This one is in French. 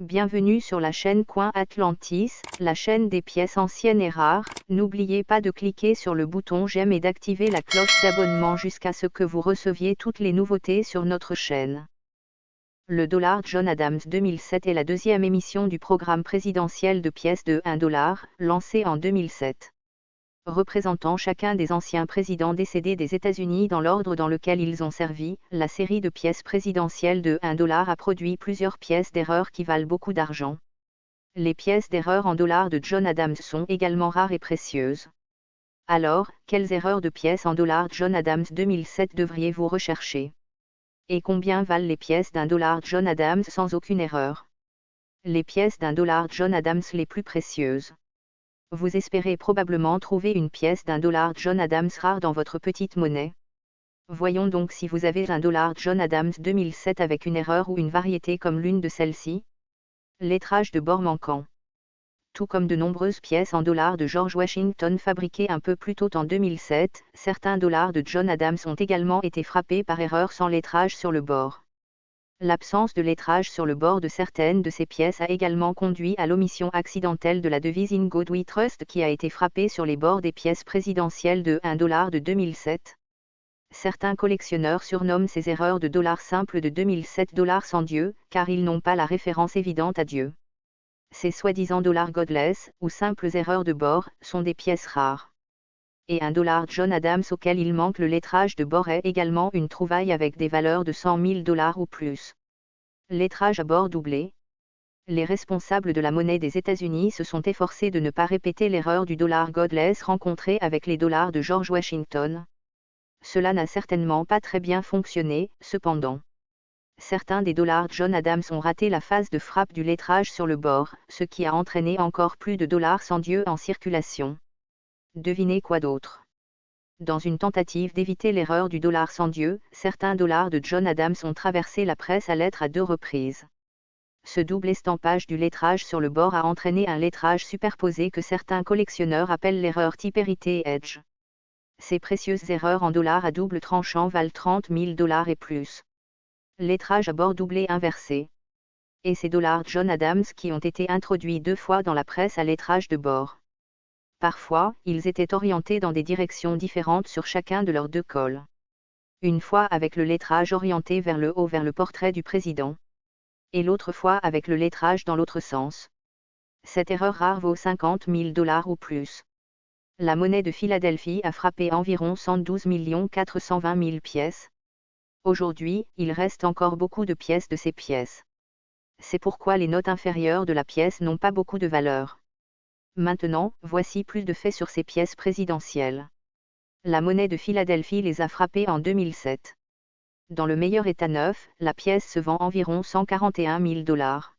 Bienvenue sur la chaîne Coin Atlantis, la chaîne des pièces anciennes et rares. N'oubliez pas de cliquer sur le bouton j'aime et d'activer la cloche d'abonnement jusqu'à ce que vous receviez toutes les nouveautés sur notre chaîne. Le dollar John Adams 2007 est la deuxième émission du programme présidentiel de pièces de 1 dollar, lancé en 2007. Représentant chacun des anciens présidents décédés des États-Unis dans l'ordre dans lequel ils ont servi, la série de pièces présidentielles de 1 dollar a produit plusieurs pièces d'erreur qui valent beaucoup d'argent. Les pièces d'erreur en dollars de John Adams sont également rares et précieuses. Alors, quelles erreurs de pièces en dollars John Adams 2007 devriez-vous rechercher? Et combien valent les pièces d'un dollar John Adams sans aucune erreur? Les pièces d'un dollar John Adams les plus précieuses. Vous espérez probablement trouver une pièce d'un dollar John Adams rare dans votre petite monnaie. Voyons donc si vous avez un dollar John Adams 2007 avec une erreur ou une variété comme l'une de celles-ci. Lettrage de bord manquant. Tout comme de nombreuses pièces en dollars de George Washington fabriquées un peu plus tôt en 2007, certains dollars de John Adams ont également été frappés par erreur sans lettrage sur le bord. L'absence de lettrage sur le bord de certaines de ces pièces a également conduit à l'omission accidentelle de la devise In God We Trust qui a été frappée sur les bords des pièces présidentielles de 1 dollar de 2007. Certains collectionneurs surnomment ces erreurs de dollars simples de 2007 dollars sans Dieu, car ils n'ont pas la référence évidente à Dieu. Ces soi-disant dollars godless, ou simples erreurs de bord, sont des pièces rares. Et un dollar John Adams auquel il manque le lettrage de bord est également une trouvaille avec des valeurs de 100 000 dollars ou plus. Lettrage à bord doublé. Les responsables de la monnaie des États-Unis se sont efforcés de ne pas répéter l'erreur du dollar godless rencontrée avec les dollars de George Washington. Cela n'a certainement pas très bien fonctionné, cependant. Certains des dollars John Adams ont raté la phase de frappe du lettrage sur le bord, ce qui a entraîné encore plus de dollars sans Dieu en circulation. Devinez quoi d'autre? Dans une tentative d'éviter l'erreur du dollar sans Dieu, certains dollars de John Adams ont traversé la presse à lettres à 2 reprises. Ce double estampage du lettrage sur le bord a entraîné un lettrage superposé que certains collectionneurs appellent l'erreur Tipperity Edge. Ces précieuses erreurs en dollars à double tranchant valent 30 000 dollars et plus. Lettrage à bord doublé inversé. Et ces dollars John Adams qui ont été introduits 2 fois dans la presse à lettrage de bord. Parfois, ils étaient orientés dans des directions différentes sur chacun de leurs 2 cols. Une fois avec le lettrage orienté vers le haut vers le portrait du président. Et l'autre fois avec le lettrage dans l'autre sens. Cette erreur rare vaut 50 000 dollars ou plus. La monnaie de Philadelphie a frappé environ 112 420 000 pièces. Aujourd'hui, il reste encore beaucoup de pièces de ces pièces. C'est pourquoi les notes inférieures de la pièce n'ont pas beaucoup de valeur. Maintenant, voici plus de faits sur ces pièces présidentielles. La monnaie de Philadelphie les a frappées en 2007. Dans le meilleur état neuf, la pièce se vend environ 141 000 dollars.